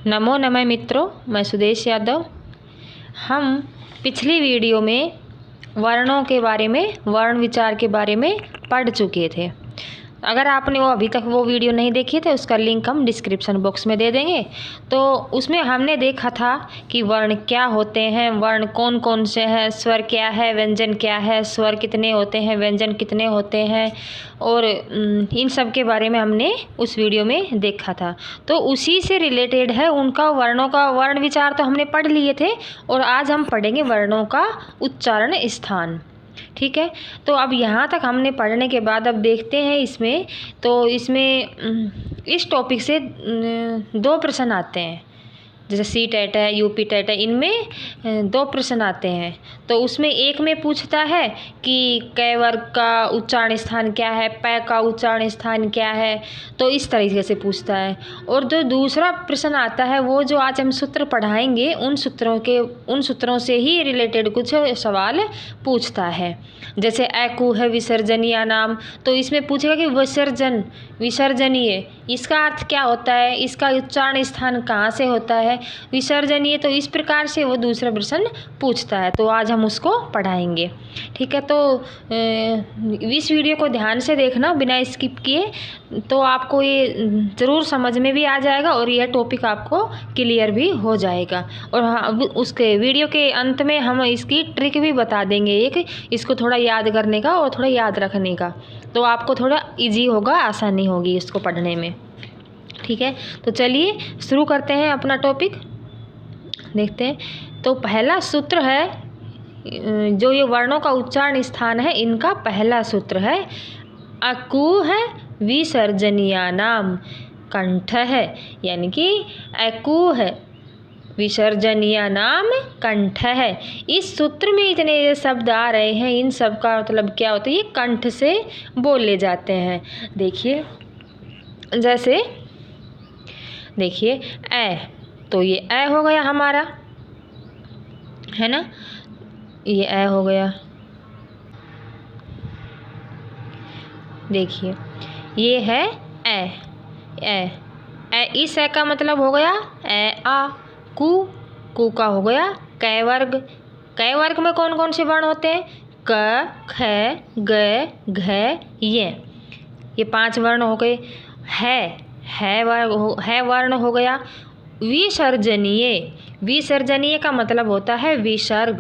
नमो नमः मित्रों, मैं सुदेश यादव। हम पिछली वीडियो में वर्णों के बारे में, वर्ण विचार के बारे में पढ़ चुके थे। अगर आपने अभी तक वो वीडियो नहीं देखी तो उसका लिंक हम डिस्क्रिप्शन बॉक्स में दे देंगे। तो उसमें हमने देखा था कि वर्ण क्या होते हैं, वर्ण कौन कौन से हैं, स्वर क्या है, व्यंजन क्या है, स्वर कितने होते हैं, व्यंजन कितने होते हैं, और इन सब के बारे में हमने उस वीडियो में देखा था। तो उसी से रिलेटेड है उनका वर्णों का वर्ण विचार तो हमने पढ़ लिए थे, और आज हम पढ़ेंगे वर्णों का उच्चारण स्थान। ठीक है, तो अब यहाँ तक हमने पढ़ने के बाद अब देखते हैं इसमें। तो इसमें इस टॉपिक से 2 प्रश्न आते हैं, जैसे सी टेट है, यूपी टेट है, इनमें 2 प्रश्न आते हैं। तो उसमें एक में पूछता है कि कै वर्ग का उच्चारण स्थान क्या है, पै का उच्चारण स्थान क्या है, तो इस तरीके से पूछता है। और जो दूसरा प्रश्न आता है वो जो आज हम सूत्र पढ़ाएंगे उन सूत्रों से ही रिलेटेड कुछ सवाल पूछता है। जैसे ऐकु है विसर्जनीय नाम, तो इसमें पूछेगा कि विसर्जनीय इसका अर्थ क्या होता है, इसका उच्चारण स्थान कहाँ से होता है, विसर्जनीय। तो इस प्रकार से वो दूसरा प्रश्न पूछता है, तो आज हम उसको पढ़ाएंगे। ठीक है, तो इस वीडियो को ध्यान से देखना बिना स्किप किए, तो आपको ये ज़रूर समझ में भी आ जाएगा और यह टॉपिक आपको क्लियर भी हो जाएगा। और हाँ, उसके वीडियो के अंत में हम इसकी ट्रिक भी बता देंगे, एक इसको थोड़ा याद करने का और थोड़ा याद रखने का, तो आपको थोड़ा इजी होगा, आसानी होगी इसको पढ़ने में। ठीक है, तो चलिए शुरू करते हैं अपना टॉपिक, देखते हैं। तो पहला सूत्र है, जो ये वर्णों का उच्चारण स्थान है, इनका पहला सूत्र है अकु है विसर्जनीय नाम, कंठ है, यानी कि अकु है विसर्जनीय नाम कंठ है। इस सूत्र में इतने शब्द आ रहे हैं, इन सब का मतलब क्या होता है, ये कंठ से बोले जाते हैं। देखिए, जैसे देखिए ऐ, तो ये ऐ हो गया हमारा, है ना, ये ऐ हो गया। देखिए ये है ऐ, ऐ इस ऐ का मतलब हो गया ऐ आ। कु का हो गया कै वर्ग। कै वर्ग में कौन कौन से वर्ण होते हैं, क, ख, ग, घ, ये 5 वर्ण हो गए। है वर्ण हो गया। विसर्जनीय का मतलब होता है विसर्ग।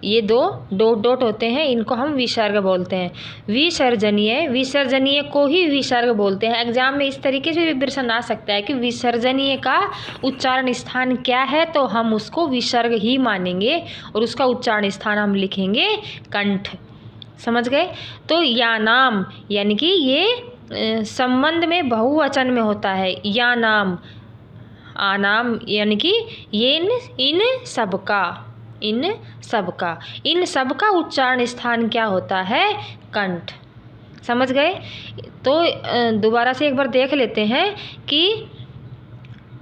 ये 2 डॉट होते हैं, इनको हम विसर्ग बोलते हैं। विसर्जनीय को ही विसर्ग बोलते हैं। एग्जाम में इस तरीके से भी प्रश्न आ सकता है कि विसर्जनीय का उच्चारण स्थान क्या है, तो हम उसको विसर्ग ही मानेंगे और उसका उच्चारण स्थान हम लिखेंगे कंठ। समझ गए। तो या नाम, यानी कि ये संबंध में बहुवचन में होता है, या नाम, आनाम, यानी कि ये इन सबका उच्चारण स्थान क्या होता है, कंठ। समझ गए। तो दोबारा से एक बार देख लेते हैं कि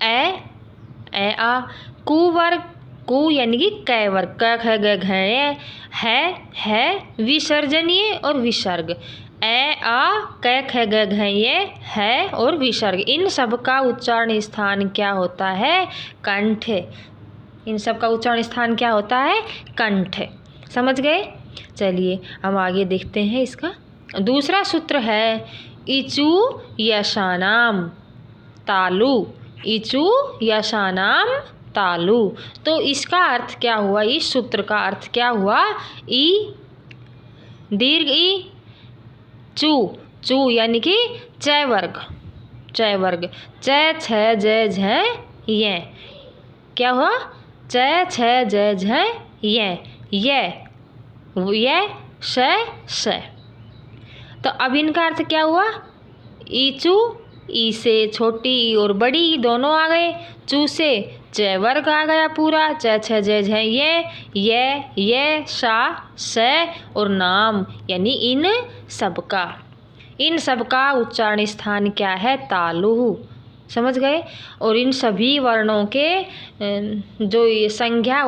ऐ आ। कु वर्ग, कु यानी कि कै वर्ग, क ख ग घ, है विसर्जनीय और विसर्ग। ऐ आ कै ख ग घ ये है और विसर्ग, इन सब का उच्चारण स्थान क्या होता है, कंठ। इन सब का उच्चारण स्थान क्या होता है, कंठ। समझ गए। चलिए हम आगे देखते हैं। इसका दूसरा सूत्र है इचु यशानाम तालु। इचु यशानाम तालु, तो इसका अर्थ क्या हुआ, इस सूत्र का अर्थ क्या हुआ, ई दीर्घ ई, चू यानी कि चय वर्ग। चय छ जय झ ये, क्या हुआ, चय छ जय झ ये श। तो अब इनका अर्थ क्या हुआ, ईचू, ई से छोटी ई और बड़ी ई दोनों आ गए, चू से जय वर्ग आ गया पूरा, च छ जय झ ये शा स और नाम, यानी इन सबका उच्चारण स्थान क्या है, तालु। समझ गए। और इन सभी वर्णों के जो ये संज्ञा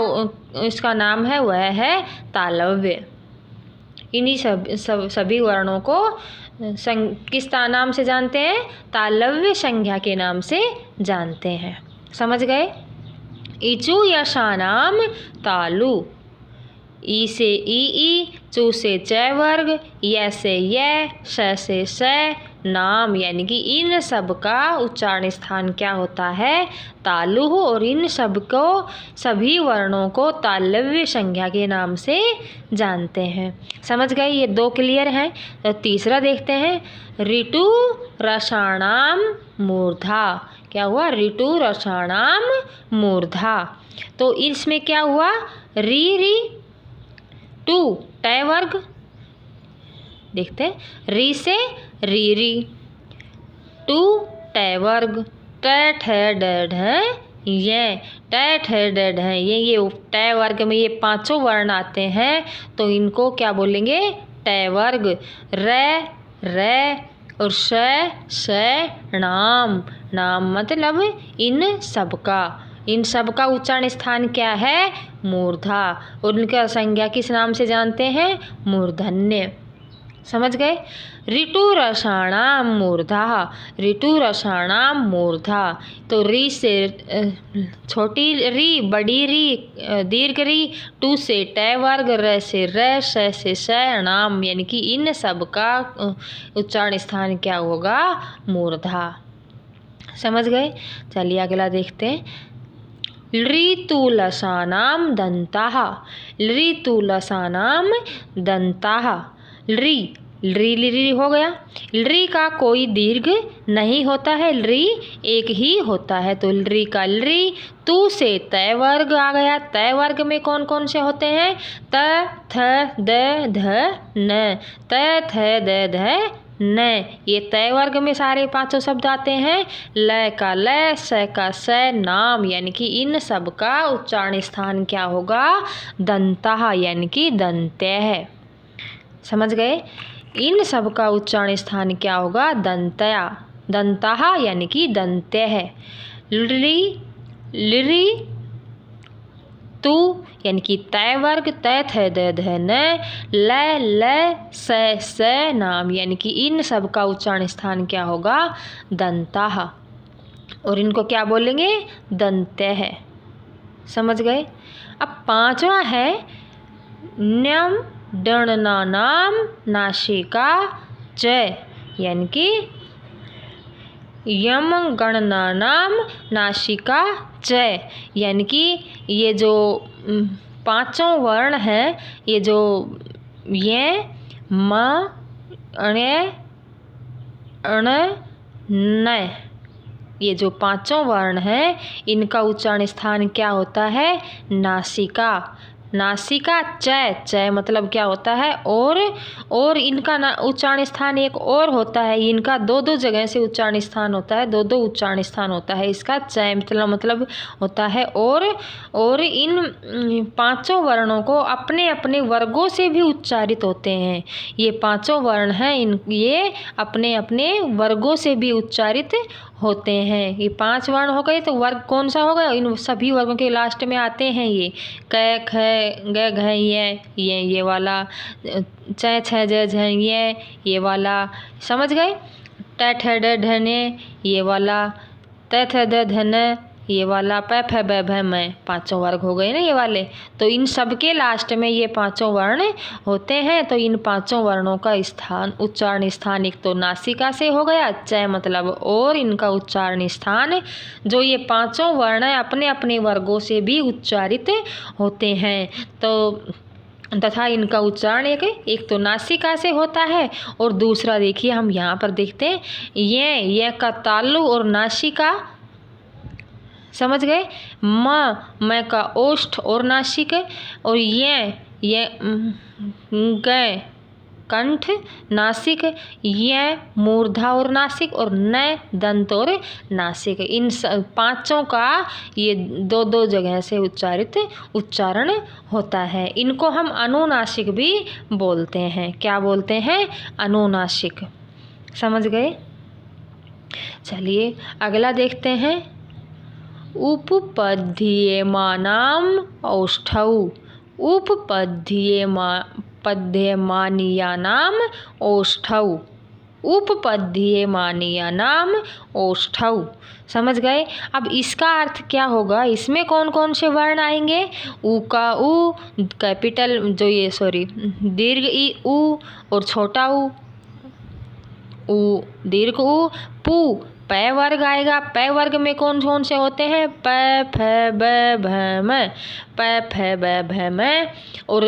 इसका नाम है वह है तालव्य। इन्हीं सभी वर्णों को किस नाम से जानते हैं, तालव्य संज्ञा के नाम से जानते हैं। समझ गए। इचु यशानाम तालु, ई से ई, चू से च वर्ग, य से य, श से श, नाम यानी कि इन सब का उच्चारण स्थान क्या होता है? तालु। और इन सब को, सभी वर्णों को तालव्य संज्ञा के नाम से जानते हैं। समझ गए, ये 2 क्लियर हैं। तो तीसरा देखते हैं, ऋतु रसाणाम मूर्धा। क्या हुआ? ऋतु रसाणाम मूर्धा। तो इसमें क्या हुआ? री री टू ट वर्ग, देखते हैं, री से री री, टू ट वर्ग, ट ठ ड ढ ये, ट ठ ड ढ ये ट वर्ग में ये 5 वर्ण आते हैं, तो इनको क्या बोलेंगे? ट वर्ग। र रे और श नाम, नाम मतलब इन सब का उच्चारण स्थान क्या है? मूर्धा। और इनका संज्ञा किस नाम से जानते हैं? मूर्धन्य। समझ गए। ऋतु रसाणाम मूर्धा, ऋतु रसाणाम मूर्धा। तो री से छोटी री, बड़ी री, दीर्घ री, टू से ट वर्ग, र से र, श से श, नाम यानी कि इन सब का उच्चारण स्थान क्या होगा? मूर्धा। समझ गए। चलिए अगला देखते हैं, ऋतुलसानाम दंताः, ऋतुलसानाम दंताः। री हो गया। री का कोई दीर्घ नहीं होता है, री एक ही होता है, तो री का री। तू से तय वर्ग आ गया। तय वर्ग में कौन कौन से होते हैं? त थ द ध न, त थ द ध न, ये तय वर्ग में सारे 5 शब्द आते हैं। ल का ल, स का स, नाम यानी कि इन सब का उच्चारण स्थान क्या होगा? दंतः यानी कि दंत्य है। समझ गए। इन सब का उच्चारण स्थान क्या होगा? दंतया, दंतः यानी कि दंत्य है। लिरी तू यानी कि तय वर्ग, तय थ द ध न, ल स नाम यानी कि इन सब का उच्चारण स्थान क्या होगा? दंतः। और इनको क्या बोलेंगे? दंत्य है। समझ गए। अब 5वां है, न्यम डणनानाम नासिका च, यानी कि यम गणनानाम नासिका च, यानी कि ये जो 5 वर्ण हैं, ये जो ये म अण न, ये जो 5 वर्ण हैं, इनका उच्चारण स्थान क्या होता है? नासिका। नासिका च मतलब क्या होता है? और इनका उच्चारण स्थान एक और होता है। इनका 2 जगह से उच्चारण स्थान होता है, 2 उच्चारण स्थान होता है। इसका च मतलब होता है और इन 5 वर्णों को अपने अपने वर्गों से भी उच्चारित होते हैं। ये 5 वर्ण हैं, ये अपने अपने वर्गों से भी उच्चारित होते हैं। ये 5 वर्ण हो गए, तो वर्ग कौन सा होगा? इन सभी वर्गों के लास्ट में आते हैं ये क ख ग घ ये वाला, च छ ज झ ये वाला। समझ गए। ट ठ ड ढ न ये वाला, त थ द ध न ये वाला, प फ ब भ म, 5 वर्ग हो गए ना ये वाले। तो इन सब के लास्ट में ये 5 वर्ण होते हैं। तो इन 5 वर्णों का स्थान, उच्चारण स्थान एक तो नासिका से हो गया, च मतलब, और इनका उच्चारण स्थान जो ये 5 वर्ण है अपने अपने वर्गों से भी उच्चारित होते हैं। तो तथा इनका उच्चारण एक तो नासिका से होता है, और दूसरा देखिए हम यहाँ पर देखते हैं, ये का तालु और नासिका। समझ गए। म का ओष्ठ और नासिक, और ये ग कंठ नासिक, ये मूर्धा और नासिक, और न दंत और नासिक। इन 5 का ये 2 जगह से उच्चारण होता है। इनको हम अनुनासिक भी बोलते हैं। क्या बोलते हैं? अनुनासिक। समझ गए। चलिए अगला देखते हैं, उपपद्यमानाम औष्ठौ, उपपद्यमानीयानाम औष्ठौ। उपपद्यमानीय नाम ओष्ठौ। समझ गए। अब इसका अर्थ क्या होगा, इसमें कौन कौन से वर्ण आएंगे, ऊ का ऊ, कैपिटल जो ये सॉरी दीर्घ ई ऊ और छोटा ऊ दीर्घ ऊ, पू पै वर्ग आएगा। पै वर्ग में कौन कौन से होते हैं, प फ ब भ म, प फ ब भ म। और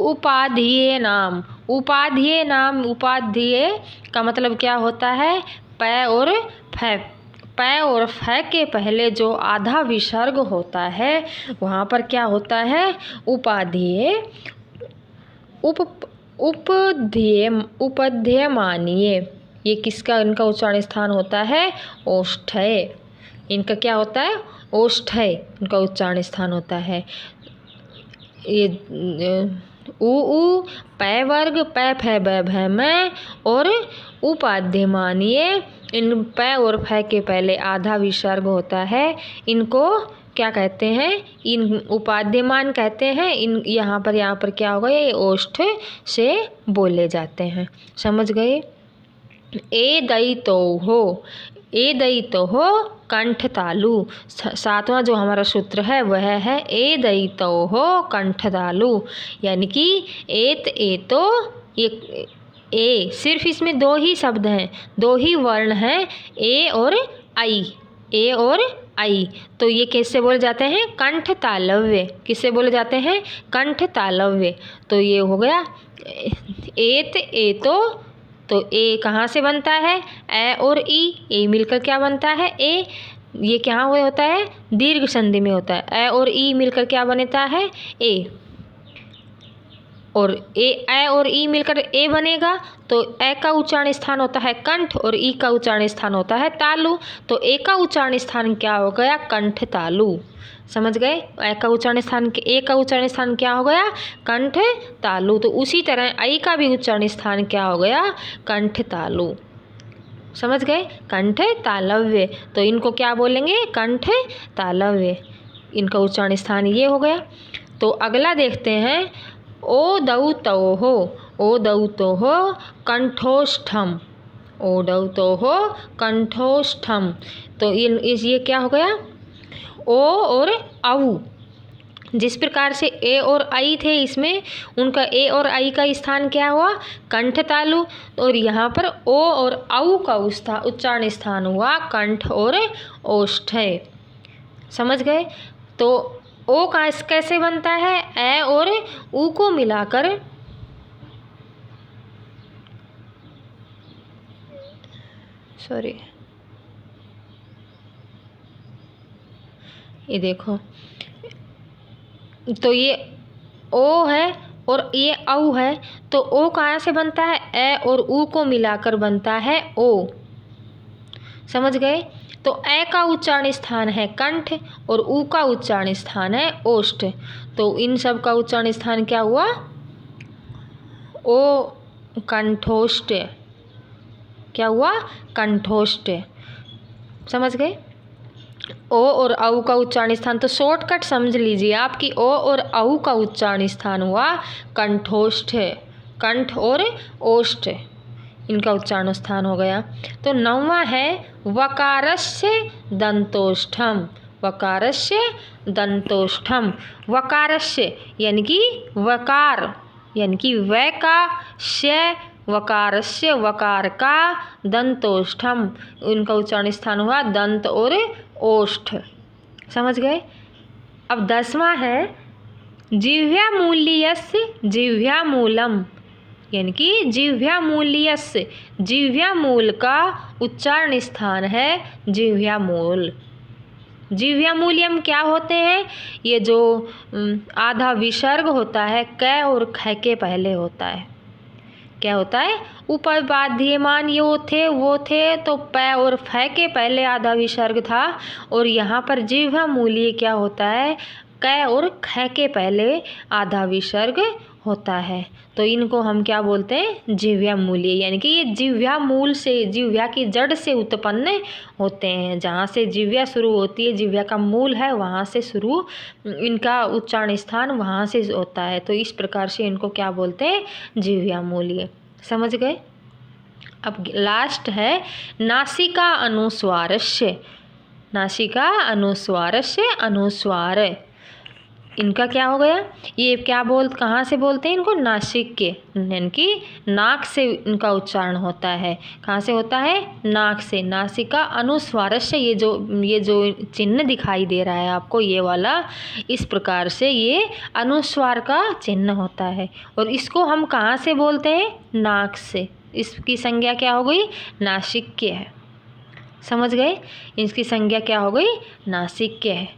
उपाधीय नाम, उपाधीय नाम, उपाधीय का मतलब क्या होता है, प और फ। प और फ के पहले जो आधा विसर्ग होता है वहाँ पर क्या होता है, उपाधीय। उपध्यमानीय, ये किसका इनका उच्चारण स्थान होता है, ओष्ठय। इनका क्या होता है, ओष्ठय इनका उच्चारण स्थान होता है। ये ऊ पै वर्ग पै फ ब भ म और उपाध्यमानीय, इन पै और फ के पहले आधा विसर्ग होता है। इनको क्या कहते हैं, इन उपाध्यमान कहते हैं। इन यहाँ पर क्या होगा, ये ओष्ठ से बोले जाते हैं। समझ गए। ए दई तो हो, ए दई तो हो कंठ तालु। सातवां जो हमारा सूत्र है वह है ए दई तो हो कंठ तालु, यानी कि एत ए तो ये ए, सिर्फ इसमें दो ही शब्द हैं, दो ही वर्ण हैं, ए और आई, ए और आई। तो ये किससे बोले जाते हैं, कंठ तालव्य। किससे बोले जाते हैं, कंठ तालव्य। तो ये हो गया एत ए तो ए कहाँ से बनता है, ए और ई, ए मिलकर क्या बनता है, ए। ये क्या होता है, दीर्घ संधि में होता है। ए और ई मिलकर क्या बनता है, ए। और ए और ई मिलकर ए बनेगा। तो ए का उच्चारण स्थान होता है कंठ और ई का उच्चारण स्थान होता है तालु। तो ए का उच्चारण स्थान क्या हो गया, कंठ तालु। समझ गए। ए का उच्चारण स्थान, ए का उच्चारण स्थान क्या हो गया, कंठ तालु। तो उसी तरह आई का भी उच्चारण स्थान क्या हो गया, कंठ तालु। समझ गए, कंठ तालव्य। तो इनको क्या बोलेंगे, कंठ तालव्य। इनका उच्चारण स्थान ये हो गया। तो अगला देखते हैं, ओ दौ तो हो, ओ दौ तो हो कंठोष्ठम, ओ दौ तो हो कंठोष्ठम। तो ये क्या हो गया, ओ और औ। जिस प्रकार से ए और आई थे, इसमें उनका ए और आई का स्थान क्या हुआ, कंठ तालु। और यहाँ पर ओ और औ का उच्चारण स्थान हुआ कंठ और ओष्ठय। समझ गए। तो ओ का कैसे बनता है, ए और ऊ को मिलाकर, सॉरी ये देखो, तो ये ओ है और ये औ है। तो ओ कहाँ से बनता है, ए और ऊ को मिलाकर बनता है ओ। समझ गए। तो ए का उच्चारण स्थान है कंठ और ऊ का उच्चारण स्थान है ओष्ठ। तो इन सब का उच्चारण स्थान क्या हुआ, ओ कंठोष्ठ। क्या हुआ, कंठोष्ठ। समझ गए। ओ और औ का उच्चारण स्थान, तो शॉर्टकट समझ लीजिए आप कि ओ और औ का उच्चारण स्थान हुआ कंठोष्ठ, कंठ और ओष्ठ इनका उच्चारण स्थान हो गया। तो 9वां है वकारस्य दंतोष्ठम, वकारस्य दंतोष्ठम। वकारस्य यानी कि वकार, यानी कि व का श, वकारस्य वकार का, दंतोष्ठम उनका उच्चारण स्थान हुआ दंत और ओष्ठ। समझ गए। अब 10वां है जिह्वामूलीयस्य जिह्वामूलम, यानी कि जिह्वामूलीयस्य, जिह्वामूल का उच्चारण स्थान है जिह्वामूल। जिह्वामूल्यम क्या होते हैं, ये जो आधा विसर्ग होता है क और ख के पहले होता है। क्या होता है, उपबाध्यमान ये वो थे तो प और फ के पहले आधा विसर्ग था। और यहाँ पर जिह्वामूलीय क्या होता है, क और ख के पहले आधा विसर्ग होता है। तो इनको हम क्या बोलते हैं, जिह्वामूलीय, यानी कि ये जिह्वा मूल से, जिह्वा की जड़ से उत्पन्न होते हैं। जहाँ से जिह्वा शुरू होती है, जिह्वा का मूल है, वहाँ से शुरू इनका उच्चारण स्थान वहाँ से होता है। तो इस प्रकार से इनको क्या बोलते हैं, जिह्वामूलीय। समझ गए। अब लास्ट है नासिका अनुस्वारस्य। नासिका अनुस्वारस्य अनुस्वार, इनका क्या हो गया, ये क्या कहाँ से बोलते हैं इनको, नासिक के, यानी कि नाक से इनका उच्चारण होता है। कहाँ से होता है, नाक से। नासिका अनुस्वारस्य, ये जो चिन्ह दिखाई दे रहा है आपको, ये वाला, इस प्रकार से ये अनुस्वार का चिन्ह होता है। और इसको हम कहाँ से बोलते हैं, नाक से। इसकी संज्ञा क्या हो गई, नासिक्य है। समझ गए, इसकी संज्ञा क्या हो गई, नासिक्य है।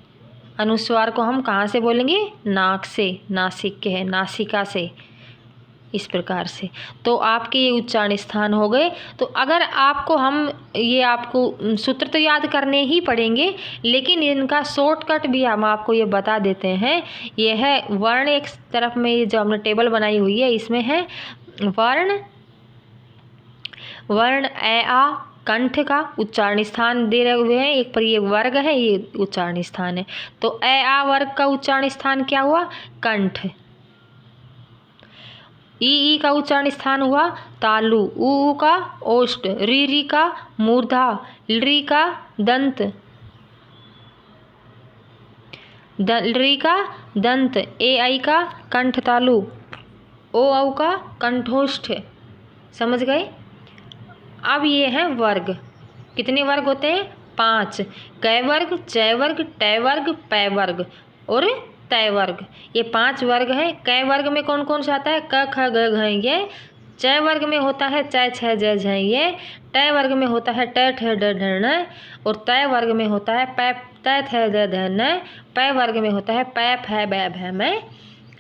अनुस्वार को हम कहाँ से बोलेंगे, नाक से, नासिक्य है, नासिका से, इस प्रकार से। तो आपके ये उच्चारण स्थान हो गए। तो अगर आपको आपको सूत्र तो याद करने ही पड़ेंगे, लेकिन इनका शॉर्टकट भी हम आपको ये बता देते हैं। ये है वर्ण, एक तरफ में ये जो हमने टेबल बनाई हुई है इसमें है वर्ण ए आ कंठ का उच्चारण स्थान दे रहे हुए हैं। एक पर ये वर्ग है, ये उच्चारण स्थान है। तो ए आ वर्ग का उच्चारण स्थान क्या हुआ, कंठ। ई का उच्चारण स्थान हुआ तालु। उ का ओष्ठ। री का मूर्धा। री का दंत। री का दंत। ए आई का कंठ तालु। ओ औ का कंठोष्ठ। समझ गए। अब ये हैं वर्ग। कितने वर्ग होते हैं, 5। कै वर्ग, चै वर्ग, टै वर्ग, पै वर्ग और तै वर्ग, ये 5 वर्ग हैं। कै वर्ग में कौन कौन सा आता है, क ख ग घ ये। चै वर्ग में होता है चै छ ज झ ये। टै वर्ग में होता है ट ठ ड ढ ण। और तै वर्ग में होता है पै तै थ द ध न। पै वर्ग में होता है पै फै बै भै मै।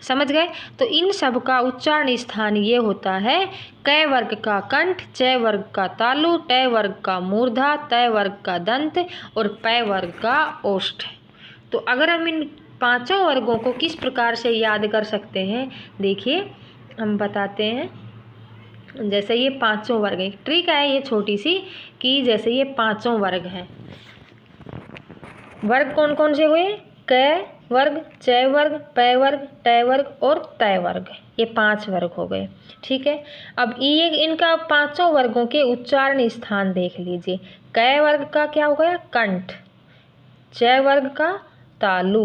समझ गए। तो इन सब का उच्चारण स्थान ये होता है कै वर्ग का कंठ, चै वर्ग का तालु, टै वर्ग का मूर्धा, तै वर्ग का दंत और पै वर्ग का ओष्ठ। तो अगर हम इन 5 वर्गों को किस प्रकार से याद कर सकते हैं, देखिए हम बताते हैं। जैसे ये 5 वर्ग है, ट्रिक है ये छोटी सी, कि जैसे ये 5 वर्ग हैं। वर्ग कौन कौन से हुए, कै वर्ग, चै वर्ग, पै वर्ग, टै वर्ग और तै वर्ग, ये 5 वर्ग हो गए। ठीक है। अब ये इनका 5 वर्गों के उच्चारण स्थान देख लीजिए। कै वर्ग का क्या हो गया, कंठ। चै वर्ग का तालु,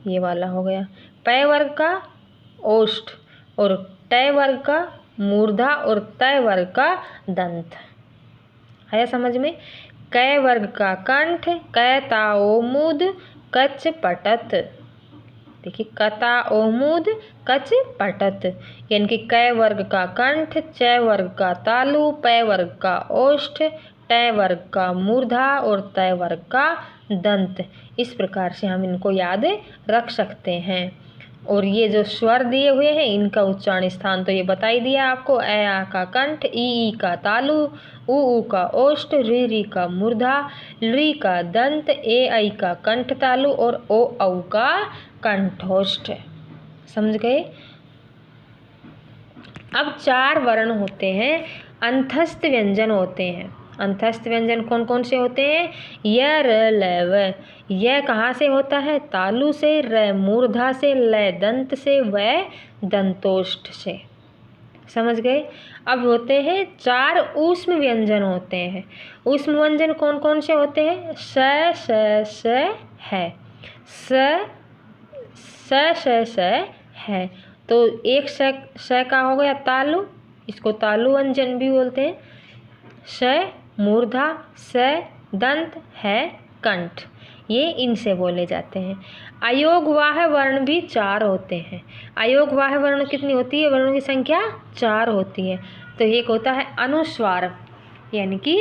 ये वाला हो गया। पै वर्ग का ओष्ठ और टै वर्ग का मूर्धा और तै वर्ग का दंत। है समझ में। कै वर्ग का कंठ, कै ता ओ मूद कच पटत। देखिए कता ओमुद कच पटत, यानी कि कै वर्ग का कंठ, चै वर्ग का तालु, पै वर्ग का ओष्ठ, टै वर्ग का मूर्धा और तै वर्ग का दंत। इस प्रकार से हम इनको याद रख सकते हैं। और ये जो स्वर दिए हुए हैं इनका उच्चारण स्थान तो ये बता ही दिया आपको। ए आ का कंठ, ई का तालु, उ का ओष्ठ, री का मूर्धा, री का दंत, ए आई का कंठ तालु और ओ औ का कंठोष्ठ। समझ गए। अब 4 वर्ण होते हैं, अंतस्थ व्यंजन होते हैं। अंतस्थ व्यंजन कौन कौन से होते हैं, य र ल व। यह कहाँ से होता है, तालु से, र मूर्धा से, ल दंत से, व दंतोष्ठ से। समझ गए। अब होते हैं 4 ऊष्म व्यंजन होते हैं। ऊष्म व्यंजन कौन कौन से होते हैं, स है। स है। तो एक स का हो गया तालु, इसको तालु व्यंजन भी बोलते हैं। स मूर्धा, स दंत, है कंठ, ये इनसे बोले जाते हैं। अयोगवाह वर्ण भी 4 होते हैं। अयोगवाह वर्ण कितनी होती है, वर्णों की संख्या 4 होती है। तो एक होता है अनुस्वार, यानी कि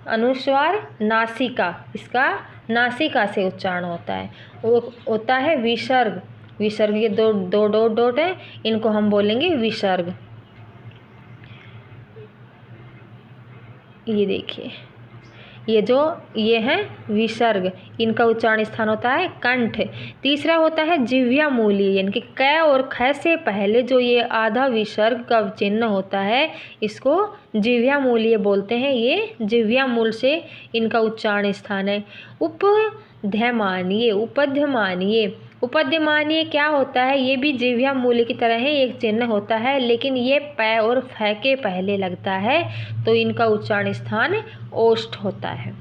अनुस्वार नासिका, इसका नासिका से उच्चारण होता है। वो होता है विसर्ग। विसर्ग ये दो डॉट है, इनको हम बोलेंगे विसर्ग। ये देखिए ये है विसर्ग, इनका उच्चारण स्थान होता है कंठ। तीसरा होता है जिह्वा मूली, यानी कि क और ख से पहले जो ये आधा विसर्ग का चिन्ह होता है इसको जिह्वा मूलीय बोलते हैं। ये जिह्वा मूल से इनका उच्चारण स्थान है। उपध्यमानीय, उपद्यमानीय क्या होता है, ये भी जिह्वा मूल्य की तरह ही एक चिन्ह होता है, लेकिन ये प और फ के पहले लगता है, तो इनका उच्चारण स्थान ओष्ठ होता है।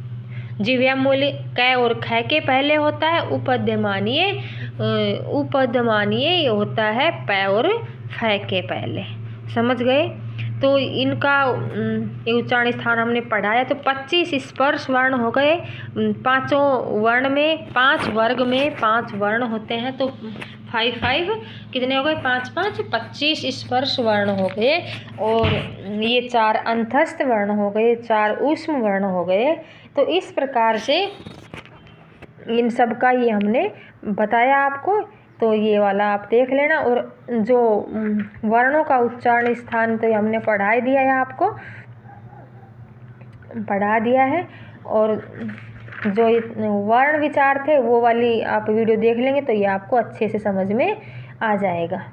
जिह्वा मूल्य क और ख के पहले होता है, उपद्यमानीय होता है प और फ के पहले। समझ गए? तो इनका ये उच्चारण स्थान हमने पढ़ाया। तो 25 स्पर्श वर्ण हो गए। पाँचों वर्ण में 5 वर्ग में 5 वर्ण होते हैं, तो 5 कितने हो गए, 5 5 25 स्पर्श वर्ण हो गए। और ये 4 अंतस्थ वर्ण हो गए, 4 ऊष्म वर्ण हो गए। तो इस प्रकार से इन सब का ये हमने बताया आपको। तो ये वाला आप देख लेना। और जो वर्णों का उच्चारण स्थान तो हमने पढ़ा दिया है, आपको पढ़ा दिया है। और जो वर्ण विचार थे वो वाली आप वीडियो देख लेंगे तो ये आपको अच्छे से समझ में आ जाएगा।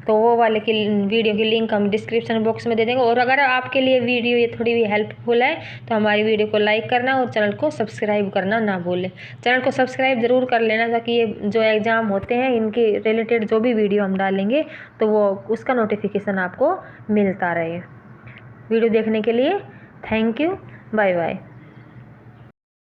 तो वो वाले की वीडियो की लिंक हम डिस्क्रिप्शन बॉक्स में दे देंगे। और अगर आपके लिए वीडियो ये थोड़ी भी हेल्पफुल है तो हमारी वीडियो को लाइक करना और चैनल को सब्सक्राइब करना ना भूलें। चैनल को सब्सक्राइब ज़रूर कर लेना, ताकि ये जो एग्ज़ाम होते हैं इनके रिलेटेड जो भी वीडियो हम डालेंगे तो वो उसका नोटिफिकेशन आपको मिलता रहे। वीडियो देखने के लिए थैंक यू। Bye bye.